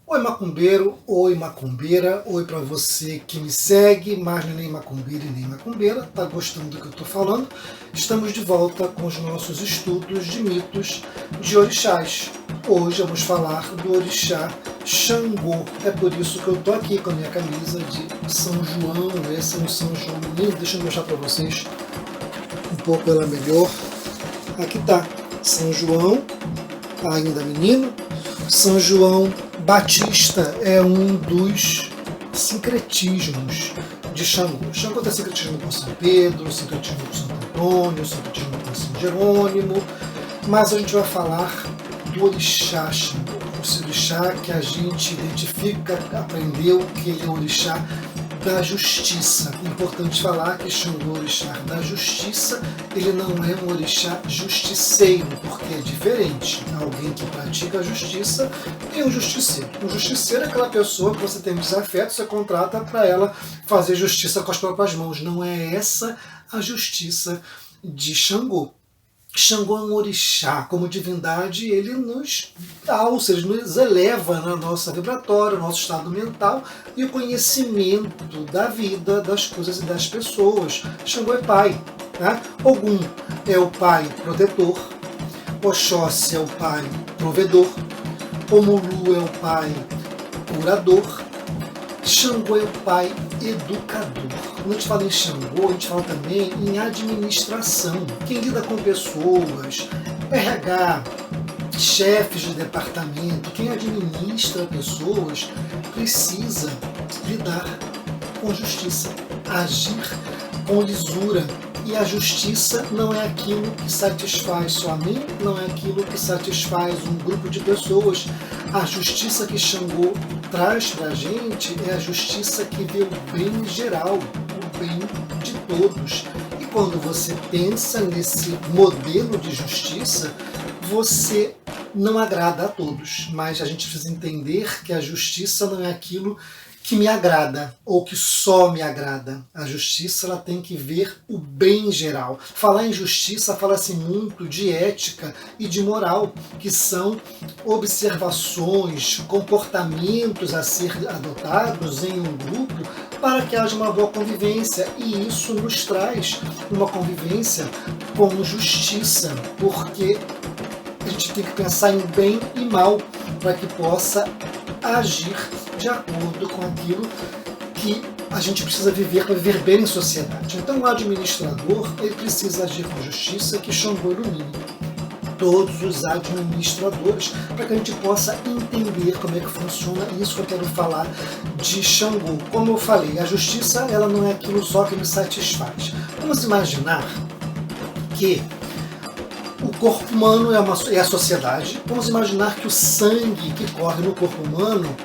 Oi macumbeiro, oi macumbeira, oi para você que me segue, mas não é nem macumbeiro e nem macumbeira, tá gostando do que eu tô falando? Estamos de volta com os nossos estudos de mitos de orixás. Hoje vamos falar do orixá Xangô. É por isso que eu tô aqui com a minha camisa de São João. Esse é um São João lindo, deixa eu mostrar para vocês um pouco ela melhor. Aqui tá, São João, ainda menino. São João Batista é um dos sincretismos de Xangô. Xangô tem sincretismo com São Pedro, sincretismo com Santo Antônio, sincretismo com São Jerônimo, mas a gente vai falar do orixá Xangô, esse orixá que a gente identifica, aprendeu que ele é o orixá da justiça. Importante falar que Xangô é o orixá da justiça, ele não é um orixá justiceiro, porque é diferente. Alguém que pratica a justiça e um justiceiro. Um justiceiro é aquela pessoa que você tem desafeto, você contrata para ela fazer justiça com as próprias mãos. Não é essa a justiça de Xangô. Xangô é um orixá, como divindade, ele nos alça, ele nos eleva na nossa vibratória, no nosso estado mental e o conhecimento da vida, das coisas e das pessoas. Xangô é pai, né? Ogum é o pai protetor, Oxóssi é o pai provedor, Omulu é o pai curador, Xangô é o pai educador. Quando a gente fala em Xangô, a gente fala também em administração. Quem lida com pessoas, RH, chefes de departamento, quem administra pessoas, precisa lidar com justiça, agir com lisura. E a justiça não é aquilo que satisfaz só a mim, não é aquilo que satisfaz um grupo de pessoas. A justiça que Xangô traz para a gente é a justiça que vê o bem geral, o bem de todos. E quando você pensa nesse modelo de justiça, você não agrada a todos. Mas a gente precisa entender que a justiça não é aquilo que me agrada ou que só me agrada. A justiça ela tem que ver o bem geral. Falar em justiça fala-se muito de ética e de moral, que são observações, comportamentos a ser adotados em um grupo para que haja uma boa convivência. E isso nos traz uma convivência com justiça, porque a gente tem que pensar em bem e mal para que possa agir de acordo com aquilo que a gente precisa viver para viver bem em sociedade. Então o administrador ele precisa agir com justiça, que Xangô ilumine todos os administradores para que a gente possa entender como é que funciona isso que eu quero falar de Xangô. Como eu falei, a justiça ela não é aquilo só que me satisfaz. Vamos imaginar que o corpo humano é a sociedade. Vamos imaginar que o sangue que corre no corpo humano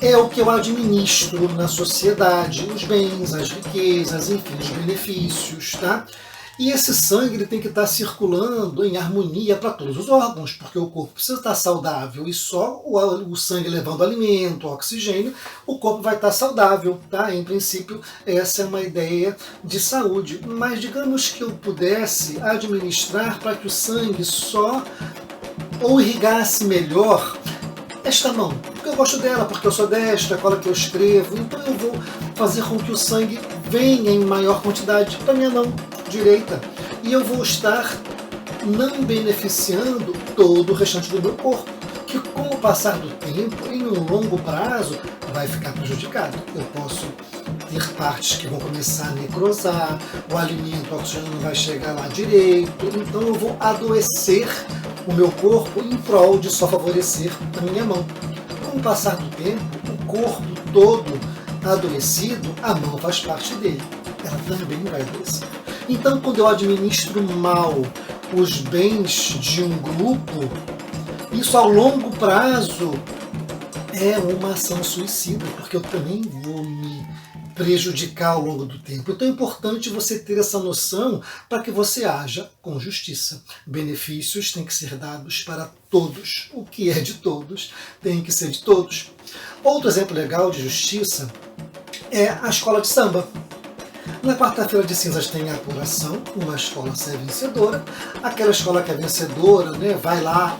é o que eu administro na sociedade, os bens, as riquezas, enfim, os benefícios, tá? E esse sangue ele tem que estar circulando em harmonia para todos os órgãos, porque o corpo precisa estar saudável e só o sangue levando alimento, oxigênio, o corpo vai estar saudável, tá? Em princípio, essa é uma ideia de saúde. Mas digamos que eu pudesse administrar para que o sangue só ou irrigasse melhor esta mão, porque eu gosto dela, porque eu sou destra, com ela que eu escrevo, então eu vou fazer com que o sangue venha em maior quantidade para minha mão direita e eu vou estar não beneficiando todo o restante do meu corpo, que com o passar do tempo, em um longo prazo, vai ficar prejudicado. Eu posso ter partes que vão começar a necrosar, o alimento, o oxigênio não vai chegar lá direito, então eu vou adoecer o meu corpo em prol de só favorecer a minha mão. Com o passar do tempo, o corpo todo adoecido, a mão faz parte dele. Ela também vai adoecer. Então, quando eu administro mal os bens de um grupo, isso a longo prazo é uma ação suicida, porque eu também vou me prejudicar ao longo do tempo. Então é importante você ter essa noção para que você haja com justiça. Benefícios têm que ser dados para todos. O que é de todos tem que ser de todos. Outro exemplo legal de justiça é a escola de samba. Na quarta-feira de cinzas tem a apuração, uma escola sai vencedora. Aquela escola que é vencedora, né, vai lá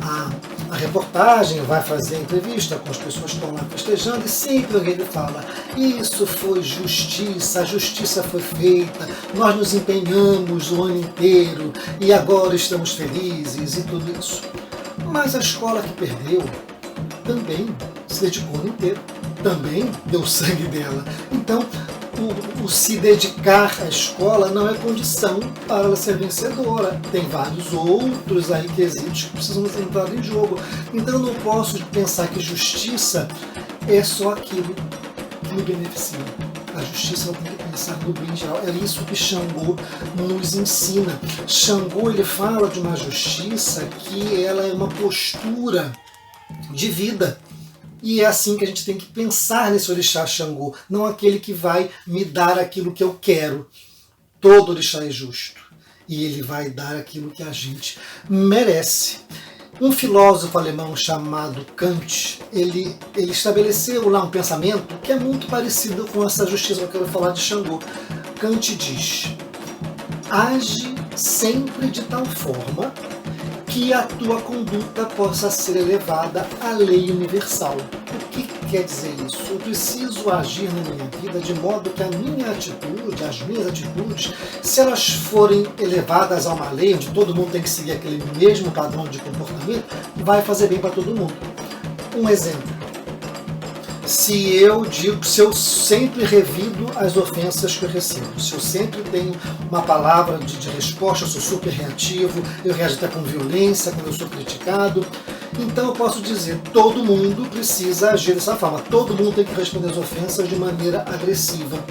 a reportagem, vai fazer a entrevista com as pessoas que estão lá festejando e sempre alguém fala: isso foi justiça, a justiça foi feita, nós nos empenhamos o ano inteiro e agora estamos felizes e tudo isso. Mas a escola que perdeu também se dedicou o ano inteiro, também deu sangue dela. Então, o se dedicar à escola não é condição para ela ser vencedora. Tem vários outros aí quesitos que precisam entrar em jogo. Então eu não posso pensar que justiça é só aquilo que me beneficia. A justiça ela tem que pensar no bem geral. É isso que Xangô nos ensina. Xangô ele fala de uma justiça que ela é uma postura de vida. E é assim que a gente tem que pensar nesse orixá Xangô, não aquele que vai me dar aquilo que eu quero. Todo orixá é justo e ele vai dar aquilo que a gente merece. Um filósofo alemão chamado Kant, ele estabeleceu lá um pensamento que é muito parecido com essa justiça que eu quero falar de Xangô. Kant diz: age sempre de tal forma que a tua conduta possa ser elevada à lei universal. O que quer dizer isso? Eu preciso agir na minha vida de modo que a minha atitude, as minhas atitudes, se elas forem elevadas a uma lei, onde todo mundo tem que seguir aquele mesmo padrão de comportamento, vai fazer bem para todo mundo. Um exemplo. Se eu sempre revido as ofensas que eu recebo, se eu sempre tenho uma palavra de resposta, eu sou super reativo, eu reajo até com violência quando eu sou criticado, então eu posso dizer, todo mundo precisa agir dessa forma, todo mundo tem que responder as ofensas de maneira agressiva.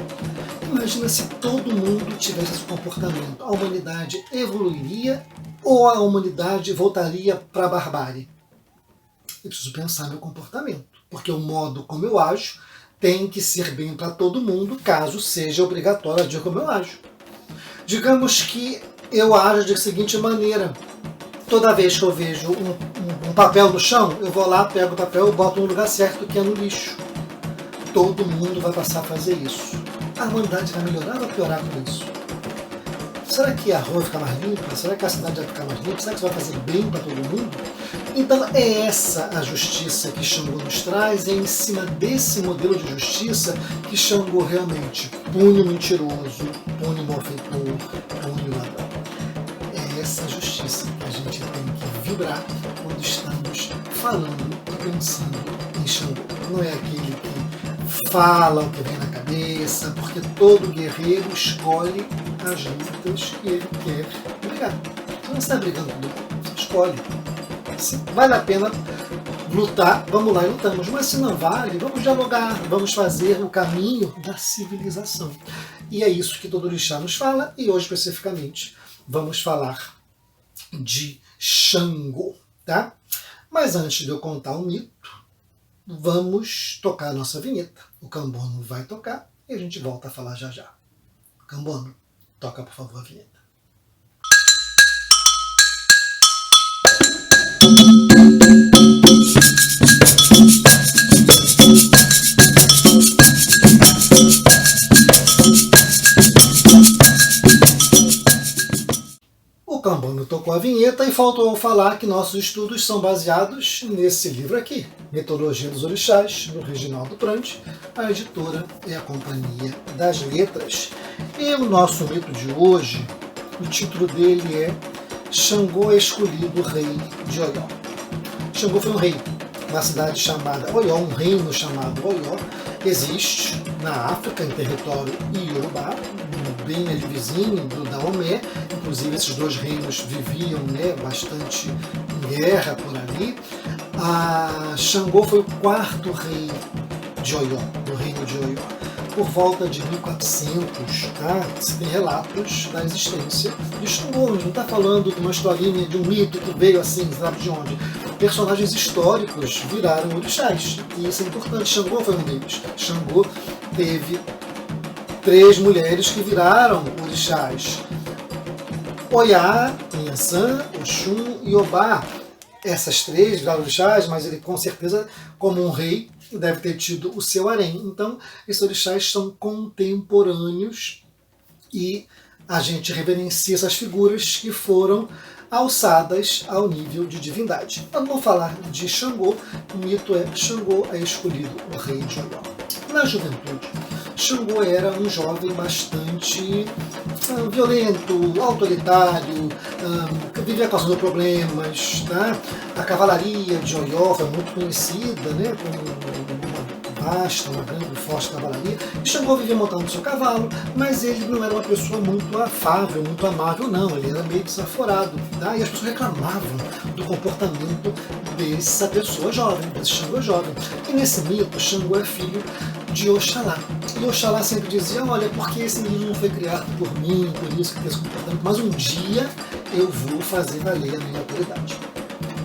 Imagina se todo mundo tivesse esse comportamento, a humanidade evoluiria ou a humanidade voltaria para a barbárie? Eu preciso pensar no meu comportamento, porque o modo como eu ajo tem que ser bem para todo mundo, caso seja obrigatório agir como eu ajo. Digamos que eu ajo da seguinte maneira: toda vez que eu vejo um papel no chão, eu vou lá, pego o papel e boto no lugar certo, que é no lixo. Todo mundo vai passar a fazer isso. A humanidade vai melhorar ou piorar com isso? Será que a rua vai ficar mais limpa? Será que a cidade vai ficar mais limpa? Será que isso vai fazer bem para todo mundo? Então é essa a justiça que Xangô nos traz, é em cima desse modelo de justiça que Xangô realmente pune o mentiroso, pune o malfeitor, pune o ladrão. É essa justiça que a gente tem que vibrar quando estamos falando e pensando em Xangô. Não é aquele que fala o que vem na cabeça, porque todo guerreiro escolhe as lutas que ele quer brigar. Você não está brigando com ele, você escolhe. Se vale a pena lutar, vamos lá e lutamos. Mas se não vale, vamos dialogar, vamos fazer o caminho da civilização. E é isso que todo orixá nos fala, e hoje especificamente vamos falar de Xangô, tá? Mas antes de eu contar o mito, vamos tocar a nossa vinheta. O Cambono vai tocar e a gente volta a falar já já. Cambono, toca por favor a vinheta. O Cambono tocou a vinheta e faltou falar que nossos estudos são baseados nesse livro aqui, Mitologia dos Orixás, do Reginaldo Prandi. A editora é a Companhia das Letras. E o nosso mito de hoje, o título dele é Xangô é escolhido rei de Oió. Xangô foi um rei na cidade chamada Oió, um reino chamado Oió. Existe na África, em território Iorubá, bem ali vizinho do Daomé. Inclusive esses dois reinos viviam, né, bastante em guerra por ali. Xangô foi o quarto rei de Oió, do reino de Oió, por volta de 1400, tá? Se tem relatos da existência de Xangô. A gente não está falando de uma historinha, de um mito que veio assim, sabe de onde? Personagens históricos viraram orixás, e isso é importante. Xangô foi um deles. Xangô teve 3 mulheres que viraram orixás: Oiá, Inhaçã, Oxum e Obá. Essas 3 viraram orixás, mas ele com certeza, como um rei, deve ter tido o seu harém. Então, esses orixás são contemporâneos e a gente reverencia essas figuras que foram alçadas ao nível de divindade. Para não falar de Xangô, o mito é Xangô é escolhido o rei de Oió. Na juventude, Xangô era um jovem bastante violento, autoritário, que vivia causando problemas. Tá? A cavalaria de Oió foi muito conhecida, né, como uma grande e forte cavalaria. E Xangô vivia montando seu cavalo, mas ele não era uma pessoa muito afável, muito amável, não. Ele era meio desaforado. Tá? E as pessoas reclamavam do comportamento dessa pessoa jovem, desse Xangô jovem. E nesse mito, Xangô é filho de Oxalá. E Oxalá sempre dizia, olha, porque esse menino não foi criado por mim, por isso que tem esse comportamento, mas um dia eu vou fazer valer a minha autoridade.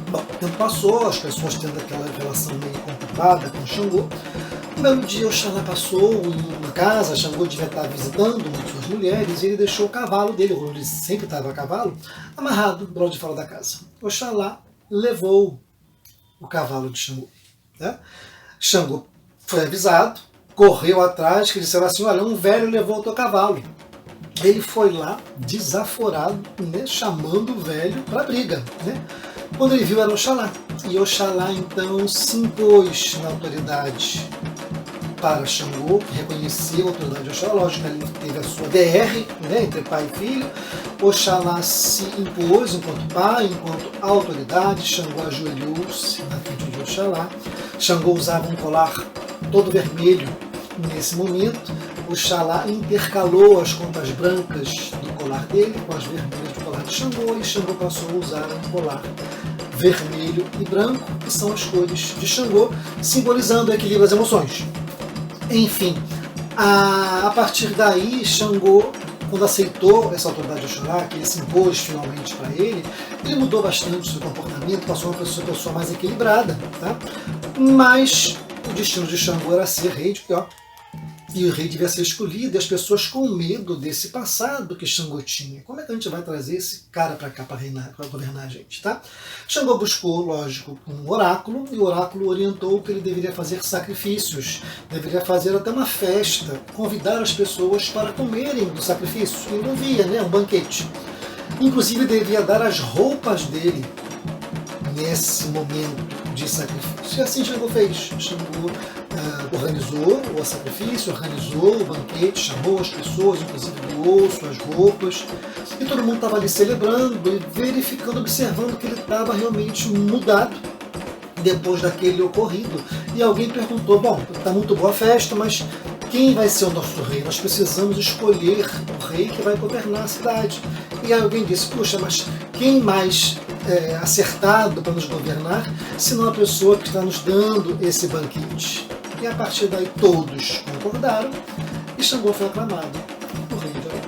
Bom, o tempo passou, as pessoas tendo aquela relação meio conturbada com Xangô. Um belo dia Oxalá passou em uma casa, Xangô devia estar visitando uma de suas mulheres, e ele deixou o cavalo dele, ele sempre estava a cavalo, amarrado do lado de fora da casa. Oxalá levou o cavalo de Xangô. Né? Xangô foi avisado, correu atrás, que disseram assim, olha, um velho levou o teu cavalo. Ele foi lá, desaforado, né, chamando o velho para briga. Né? Quando ele viu era Oxalá. E Oxalá então se impôs na autoridade para Xangô, que reconheceu a autoridade de Oxalá. Lógico, ele teve a sua DR, né, entre pai e filho. Oxalá se impôs enquanto pai, enquanto autoridade. Xangô ajoelhou-se na frente de Oxalá. Xangô usava um colar todo vermelho nesse momento. Oxalá intercalou as contas brancas do colar dele com as vermelhas do colar de Xangô, e Xangô passou a usar um colar vermelho e branco, que são as cores de Xangô, simbolizando o equilíbrio das emoções. Enfim, a partir daí, Xangô, quando aceitou essa autoridade de Oxalá, que ele se impôs finalmente para ele mudou bastante o seu comportamento, passou a ser uma pessoa mais equilibrada. Tá? Mas o destino de Xangô era ser rei de Oió. E o rei devia ser escolhido, e as pessoas com medo desse passado que Xangô tinha. Como é que a gente vai trazer esse cara para cá para reinar, para governar a gente? Tá? Xangô buscou, lógico, um oráculo, e o oráculo orientou que ele deveria fazer sacrifícios, deveria fazer até uma festa, convidar as pessoas para comerem dos sacrifícios. Ele não via, né? Um banquete. Inclusive devia dar as roupas dele nesse momento de sacrifício. E assim Xangô fez. Xangô organizou o sacrifício, organizou o banquete, chamou as pessoas, inclusive doou suas roupas, e todo mundo estava ali celebrando e verificando, observando que ele estava realmente mudado depois daquele ocorrido. E alguém perguntou, bom, está muito boa a festa, mas quem vai ser o nosso rei? Nós precisamos escolher o rei que vai governar a cidade. E alguém disse, puxa, mas quem mais acertado para nos governar, senão a pessoa que está nos dando esse banquete? E a partir daí todos concordaram, e Xangô foi aclamado o rei de Oió.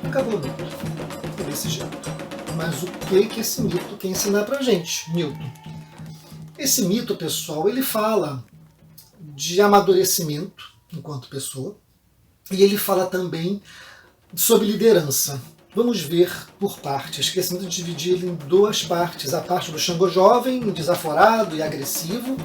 Acabou o mito, desse jeito. Mas o que esse mito quer ensinar para a gente, Milton? Esse mito, pessoal, ele fala de amadurecimento enquanto pessoa, e ele fala também sobre liderança. Vamos ver por partes, que esse mito dividir ele em duas partes. A parte do Xangô jovem, desaforado e agressivo,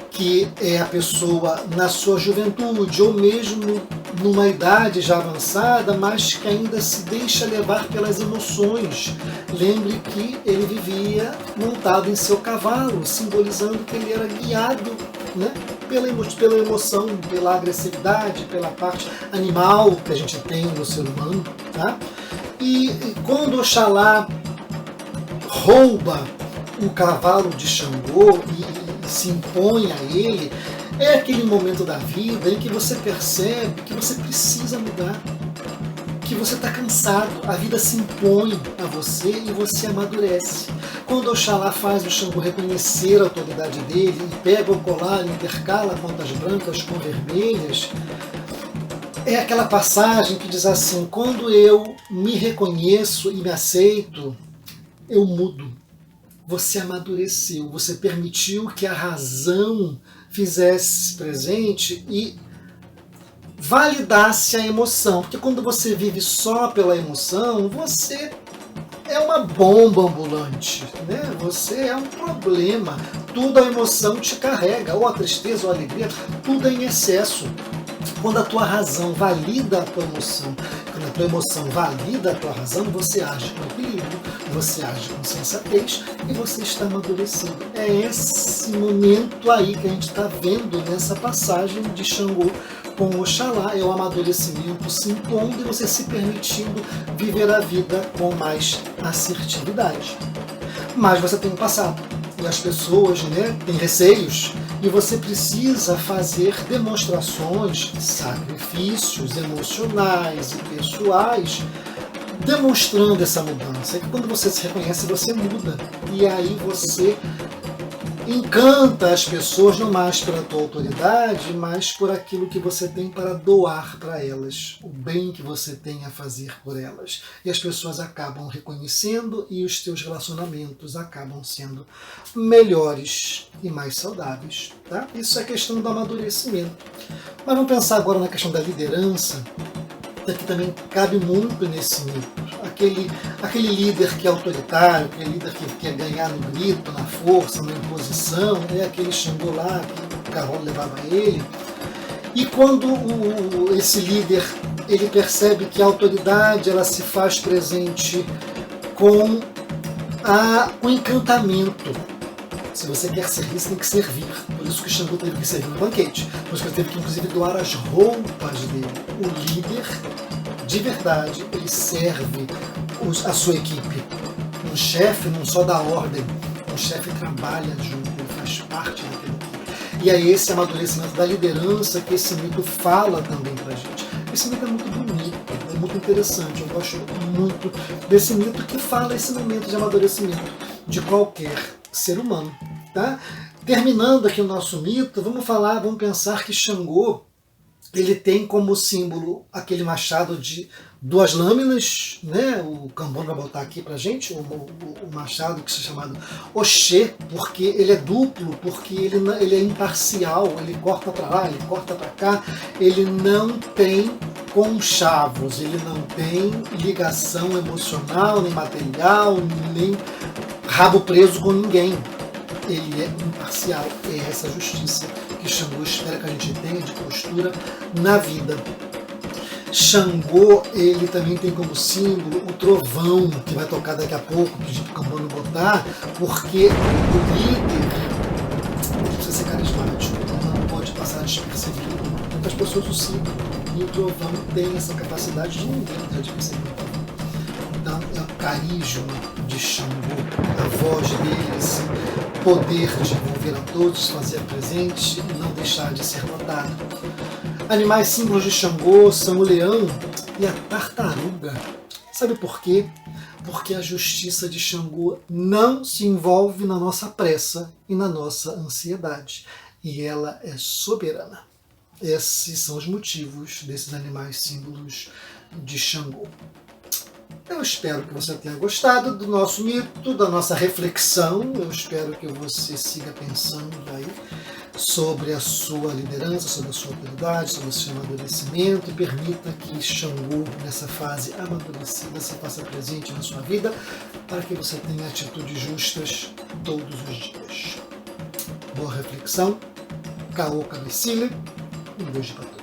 que é a pessoa na sua juventude, ou mesmo numa idade já avançada, mas que ainda se deixa levar pelas emoções. Lembre que ele vivia montado em seu cavalo, simbolizando que ele era guiado, né, pela emoção, pela agressividade, pela parte animal que a gente tem no ser humano. Tá? E quando Oxalá rouba o cavalo de Xangô e se impõe a ele, é aquele momento da vida em que você percebe que você precisa mudar, que você está cansado, a vida se impõe a você e você amadurece. Quando Oxalá faz o Xangô reconhecer a autoridade dele e pega o colar e intercala contas brancas com vermelhas, é aquela passagem que diz assim, quando eu me reconheço e me aceito, eu mudo. Você amadureceu, você permitiu que a razão fizesse presente e validasse a emoção. Porque quando você vive só pela emoção, você é uma bomba ambulante, né? Você é um problema. Tudo a emoção te carrega, ou a tristeza, ou a alegria, tudo é em excesso. Quando a tua razão valida a tua emoção quando a tua emoção valida a tua razão, você age com equilíbrio, você age com sensatez e você está amadurecido. É esse momento aí que a gente está vendo nessa passagem de Xangô com Oxalá, é o amadurecimento se impondo e você se permitindo viver a vida com mais assertividade. Mas você tem um passado e as pessoas, né, têm receios e você precisa fazer demonstrações, sacrifícios emocionais e pessoais, demonstrando essa mudança. E quando você se reconhece, você muda. E aí você encanta as pessoas não mais pela tua autoridade, mas por aquilo que você tem para doar para elas, o bem que você tem a fazer por elas. E as pessoas acabam reconhecendo e os teus relacionamentos acabam sendo melhores e mais saudáveis. Tá? Isso é questão do amadurecimento. Mas vamos pensar agora na questão da liderança, que também cabe muito nesse mito. Aquele líder que é autoritário, aquele líder que quer ganhar no grito, na força, na imposição, né? Aquele Xangô lá, que o cavalo levava ele. E quando esse líder ele percebe que a autoridade ela se faz presente com o encantamento. Se você quer servir, você tem que servir. Por isso que Xangô teve que servir no banquete. Por isso que ele teve que, inclusive, doar as roupas dele. O líder, de verdade, ele serve a sua equipe. Um chefe não só dá ordem, um chefe trabalha junto, ele faz parte daquele equipe. E é esse amadurecimento da liderança que esse mito fala também pra gente. Esse mito é muito bonito, é muito interessante. Eu gosto muito desse mito que fala esse momento de amadurecimento de qualquer ser humano. Tá? Terminando aqui o nosso mito, vamos pensar que Xangô ele tem como símbolo aquele machado de 2 lâminas, né? O Cambon vai botar aqui pra gente, o machado que é chamado Oxê, porque ele é duplo, porque ele é imparcial, ele corta para lá, ele corta para cá, ele não tem conchavos, ele não tem ligação emocional, nem material, nem rabo preso com ninguém. Ele é imparcial, é essa justiça que Xangô espera que a gente tenha de postura na vida. Xangô, ele também tem como símbolo o trovão, que vai tocar daqui a pouco, pedir para o Cambon botar, porque o líder precisa ser carismático, não pode passar despercebido. Muitas pessoas o sigam, e o trovão tem essa capacidade de ninguém ter despercebido. Então, é o carisma de Xangô, a voz dele, esse poder de envolver a todos, fazer presente e não deixar de ser notado. Animais símbolos de Xangô são o leão e a tartaruga. Sabe por quê? Porque a justiça de Xangô não se envolve na nossa pressa e na nossa ansiedade. E ela é soberana. Esses são os motivos desses animais símbolos de Xangô. Eu espero que você tenha gostado do nosso mito, da nossa reflexão. Eu espero que você siga pensando aí sobre a sua liderança, sobre a sua autoridade, sobre o seu amadurecimento e permita que Xangô, nessa fase amadurecida, se faça presente na sua vida para que você tenha atitudes justas todos os dias. Boa reflexão, Caô Cabecilha, um beijo para todos.